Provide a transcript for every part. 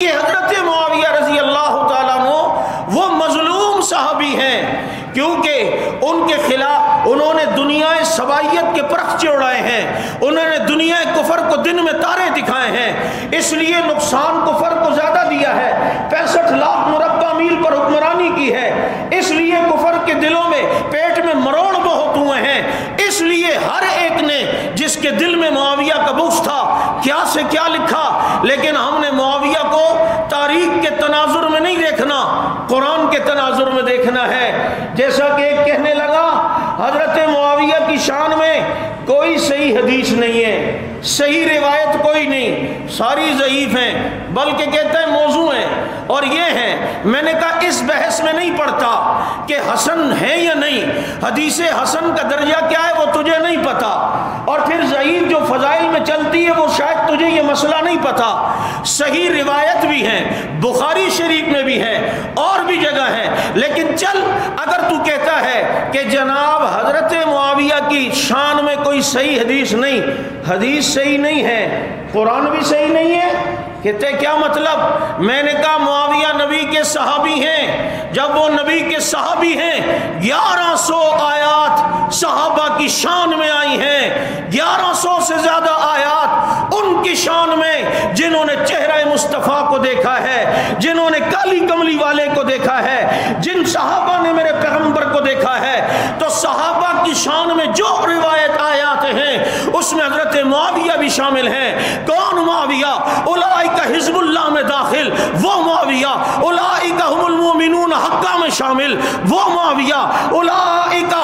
یہ حضرت معاویہ رضی اللہ تعالیٰ عنہ وہ مظلوم صحابی ہیں، کیونکہ ان کے خلاف انہوں نے دنیا سبائیت کے پرخچے اڑائے ہیں، انہوں نے دنیا کفر کو دن میں تارے دکھائے ہیں، اس لیے نقصان کفر کو زیادہ دیا ہے، 65 لاکھ مربع میل پر حکمرانی کی ہے، اس لیے کفر کے دلوں میں پیٹ میں مروڑ بہت ہوئے ہیں، اس لیے ہر ایک نے جس کے دل میں معاویہ کا بغض تھا کیا سے کیا لکھا، لیکن ہم نے معاویہ کو تاریخ کے تناظر میں نہیں دیکھنا، قرآن کے تناظر میں دیکھنا ہے۔ جیسا کہ ایک کہنے لگا حضرت معاویہ کی شان میں کوئی صحیح حدیث نہیں ہے، صحیح روایت کوئی نہیں، ساری ضعیف ہیں، بلکہ کہتا ہے موضوع ہیں، اور یہ ہیں۔ میں نے کہا اس بحث میں نہیں پڑتا کہ حسن ہے یا نہیں، حدیث حسن کا درجہ کیا ہے وہ تجھے نہیں پتا، اور پھر ضعیف جو فضائل میں چلتی ہے وہ شاید تجھے یہ مسئلہ نہیں پتا۔ صحیح روایت بھی ہیں، بخاری شریف میں بھی ہے اور بھی جگہ ہے، لیکن چل اگر تو کہتا ہے کہ جناب حضرت معاویہ کی شان میں کوئی صحیح حدیث نہیں، حدیث صحیح نہیں ہے، قرآن بھی صحیح نہیں ہے، کہتے کیا مطلب؟ میں نے کہا معاویہ نبی کے صحابی ہیں، جب وہ نبی کے صحابی ہیں 1100 آیات صحابہ کی شان میں آئی ہیں، 1100 سے زیادہ آیات ان کی شان میں، جنہوں نے چہرہ مصطفیٰ کو دیکھا ہے، جنہوں نے کالی کملی والے کو دیکھا ہے، جن صحابہ نے میرے پیغمبر کو دیکھا ہے، تو صحابہ کی شان میں جو روایت آیات ہیں اس میں حضرت معاویہ بھی شامل ہیں۔ کون معاویہ؟ اولئک حزب اللہ میں داخل وہ معاویہ، اولئک هم المؤمنون حقا میں شامل وہ معاویہ، اولئک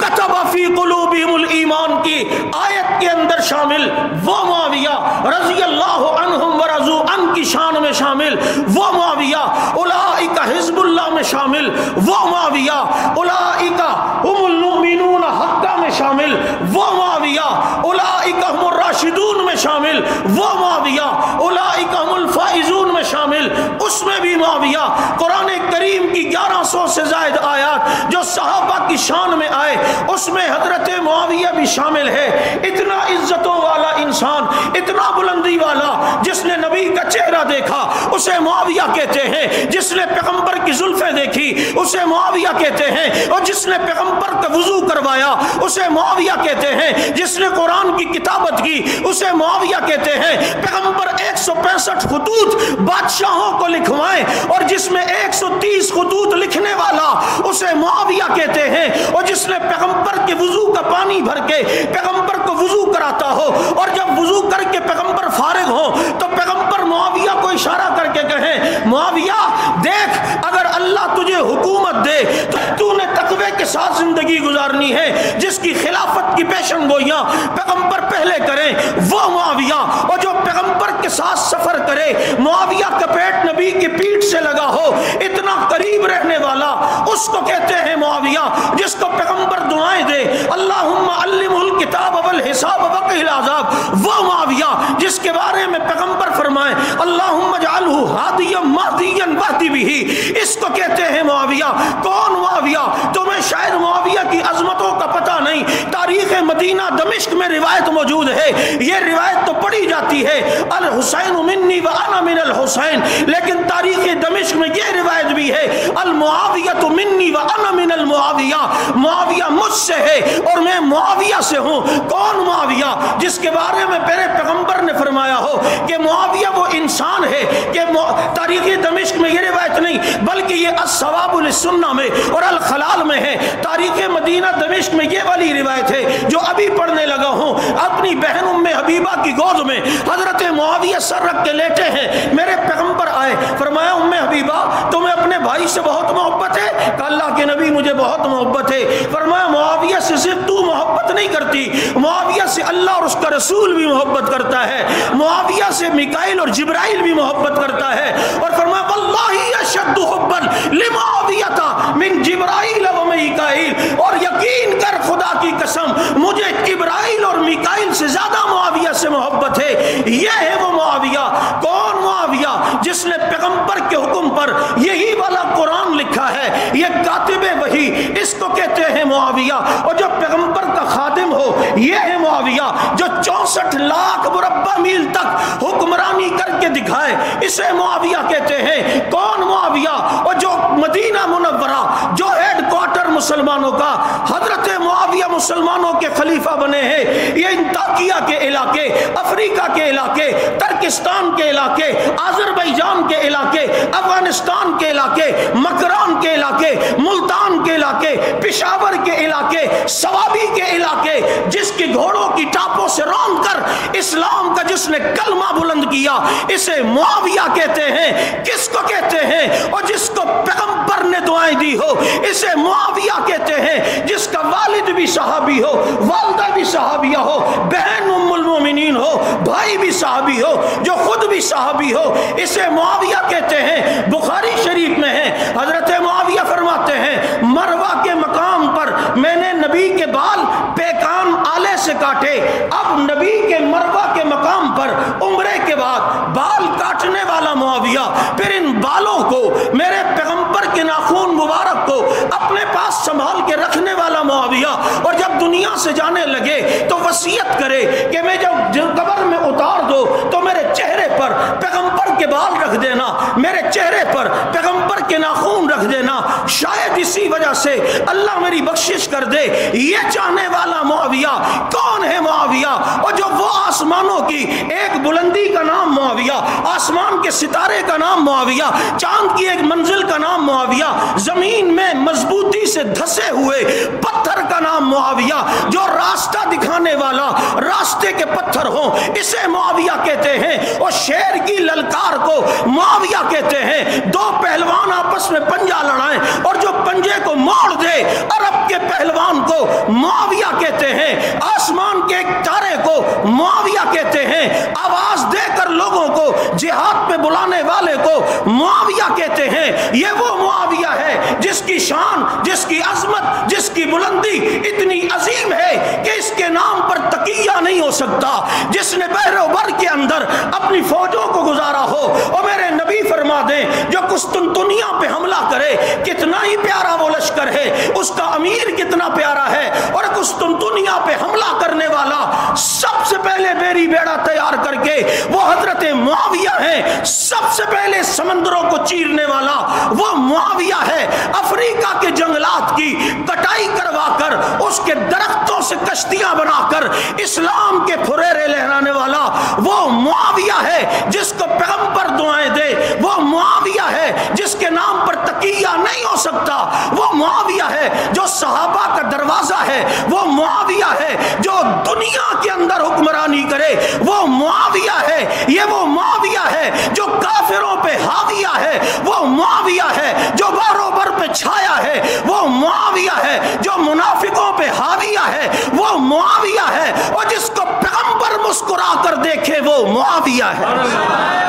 کتب فی قلوبہم الایمان کی آیت کے اندر شامل وہ معاویہ، رضی اللہ عنہم ورضوا عنہ کی شان میں شامل وہ معاویہ، اولئک حزب اللہ میں شامل وہ معاویہ، اولئک هم المؤمنون حقا میں شامل وہ معاویہ، اولئک هم الراشدون میں شامل وہ معاویہ، اولئک هم الفائزون میں شامل اس میں بھی معاویہ۔ قرآن کریم کی 1100 سے زائد آیات جو صحابہ کی شان میں آئے اس میں حضرت معاویہ بھی شامل ہے۔ اتنا عزتوں والا انسان، اتنا بلندی والا، جس نے نبی کا چہرہ دیکھا اسے معاویہ کہتے ہیں، جس نے پیغمبر کی زلفیں دیکھی اسے معاویہ کہتے ہیں، اور جس نے پیغمبر کا وضو کروایا اسے معاویہ کہتے ہیں، جس نے قرآن کی کتابت کی اسے معاویہ کہتے ہیں۔ پیغمبر 165 خطوط بادشاہوں کو لکھوائیں اور جس میں 130 خطوط لکھنے والا اسے معاویہ کہتے ہیں، اور جس نے پیغمبر کے وضو کا پانی بھر کے پیغمبر کو وضو کراتا ہو، اور جب وضو کر کے پیغمبر فارغ ہو تو پیغمبر معاویہ کو اشارہ کر کے کہیں معاویہ دیکھ اگر اللہ تجھے حکومت دے تو تو نے تقوی کے ساتھ زندگی گزارنی ہے، جس کی خلافت کی پیشن گوئیاں پیغمبر پہلے کریں وہ معاویہ، اور جو پیغمبر کے ساتھ سفر کرے معاویہ کا پیٹ نبی کی پیٹھ سے لگا ہو، اتنا قریب رہنے والا اس کو کہتے ہیں معاویہ، جس کو پیغمبر دعائیں دے اللہم علمہ الکتاب والحساب وقہ العذاب وہ معاویہ، جس کے بارے میں پیغمبر فرمائیں اللہم اجعلہ ہادیا مہدیا واہد بہ، اس کو کہتے ہیں معاویہ۔ کون معاویہ؟ تمہیں شاید معاویہ کی عظمتوں کا پتہ نہیں، تاریخ مدینہ دمشق میں روایت موجود ہے، یہ روایت تو پڑھی جاتی ہے الحسین منی وانا من الحسین، لیکن تاریخ دمشق میں یہ روایت بھی ہے المعاویہ منی وانا من المعاویہ، معاویہ مجھ سے ہے اور میں معاویہ سے ہوں۔ کون معاویہ؟ جس کے بارے میں پہلے پیغمبر نے فرمایا ہو کہ معاویہ وہ انسان ہے کہ تاریخ دمشق میں یہ روایت نہیں بلکہ یہ الثواب للسنہ میں اور الخلال میں ہے، تاریخ مدینہ دمشق میں یہ والی روایت ہے جو ابھی پڑھنے لگا ہوں۔ اپنی بہن ام حبیبہ کی گود میں حضرت معاویہ سر رکھ کے لیٹے ہیں، میرے پیغمبر آئے، فرمایا ام حبیبہ تمہیں اپنے بھائی سے بہت محبت ہے؟ کہ اللہ کے نبی مجھے بہت محبت ہے۔ فرمایا معاویہ سے صرف تو محبت نہیں کرتی، معاویہ سے اللہ اور اس کا رسول بھی محبت کرتا ہے، معاویہ سے میکائیل اور جبرائیل بھی محبت کرتا ہے، اور فرمایا واللہ اشد حبا لمعاویہ من جبرائیل و میکائیل، اور یقین کر خدا کی قسم مجھے جبرائیل اور میکائیل سے زیادہ معاویہ سے محبت ہے۔ یہ ہے وہ معاویہ۔ کون معاویہ؟ جس نے نے پیغمبر کے حکم پر یہی والا قرآن لکھا ہے، یہ کاتب وحی، اس کو کہتے ہیں معاویہ۔ اور جو پیغمبر کا خادم ہو یہ ہے معاویہ، جو 64 لاکھ مربع میل تک حکمرانی کر کے دکھائے، اسے معاویہ کہتے ہیں۔ کون معاویہ؟ اور جو مدینہ منورہ جو ہیڈ کوارٹر مسلمانوں کا، حضرت معاویہ مسلمانوں کے خلیفہ بنے ہیں۔ یہ انطاکیہ کے علاقے، افریقہ کے علاقے، ترکستان کے علاقے، آذربائیجان کے علاقے، افغانستان کے علاقے، مکران کے علاقے، ملتان کے علاقے، پشاور کے علاقے، سوابی کے علاقے، جس کی گھوڑوں کی ٹاپوں سے رون کر اسلام کا جس نے کلمہ بلند کیا، اسے معاویہ کہتے ہیں۔ کس کو کہتے ہیں؟ اور جس کو پیغمبر نے دعائیں دی ہو اسے معاویہ کہتے ہیں۔ جس کا والد بھی صحابی ہو، والدہ بھی صحابیہ ہو، بہن ام المومنین ہو، بھائی بھی صحابی ہو، جو خود بھی صحابی ہو، اسے معاویہ کہتے ہیں۔ بخاری شریف میں ہے، حضرت معاویہ فرماتے ہیں مروہ کے مقام پر میں نے نبی کے بال پیکان آلے سے کاٹے، اب نبی کے مروہ کے مقام پر عمرے کے بعد بال کاٹنے والا معاویہ، پھر ان بالوں کو میرے پیغمبر کے ناخون مبارک کو اپنے پاس سنبھال کے رکھنے والا معاویہ، اور جب دنیا سے جانے لگے تو وصیت کرے کہ میں جب قبر میں اتار دو تو میرے چہرے پر پیغمبر کے بال رکھ دینا، میرے چہرے پر پیغمبر کے ناخون رکھ دینا، شاید اسی وجہ سے اللہ میری بخشش کر دے۔ یہ چاہنے والا معاویہ کون ہے؟ معاویہ، اور جو وہ آسمانوں کی ایک بلندی کا نام معاویہ، آسمان کے ستارے کا نام معاویہ، چاند کی ایک منزل کا نام معاویہ، زمین میں مضبوطی سے دھسے ہوئے پتھر کا نام معاویہ، جو راستہ دکھانے والا راستے کے پتھر ہوں اسے معاویہ کہتے ہیں۔ اور شیر کی للکار کو معاویہ کہتے ہیں۔ دو پہلوان آپس میں پنجہ لڑائیں اور جو پنجے کو موڑ دے عرب کے پہلوان کو معاویہ کہتے ہیں۔ آسمان کے ایک تارے کو معاویہ کہتے ہیں۔ آواز دے کر لوگوں کو جہاد پہ بلانے والے کو معاویہ کہتے ہیں۔ یہ وہ معاویہ ہے جس کی شان، جس کی عظمت، جس کی بلندی اتنی عظیم ہے کہ اس کے نام پر تقیہ نہیں ہو سکتا، جس نے بحر و بر کے اندر اپنی فوجوں کو گزارا ہو۔ اور میرے نبی فرما دیں جو قسطنطنیہ پہ حملہ کرے کتنا ہی پیارا وہ لشکر ہے، اس کا امیر کتنا پیارا ہے، اور قسطنطنیہ پہ حملہ کرنے والا سب سے پہلے بیری بیڑا تیار کر کے وہ حضرت معاویہ ہیں، سب سے پہلے سمندروں کو چیرنے والا وہ معاویہ ہے، افریقہ کے جنگلات کی کٹائی کروا کر اس کے درختوں سے کشتیاں بنا کر اسلام کے پھریرے لہرانے والا وہ معاویہ ہے، جس کو پیغمبر دعائیں دے وہ معاویہ ہے، جس کے نام پر تقیہ نہیں ہو سکتا وہ معاویہ ہے، جو صحابہ کا دروازہ ہے وہ معاویہ ہے، جو دنیا کے اندر حکمرانی کرے وہ معاویہ ہے، یہ وہ معاویہ ہے جو کافروں پہ حاویہ ہے، وہ معاویہ ہے جو بارو بر پہ چھایا ہے، وہ معاویہ ہے جو منافقوں پہ حاویہ ہے، وہ معاویہ ہے، اور جس کو پیغمبر مسکرا کر دیکھے وہ معاویہ ہے۔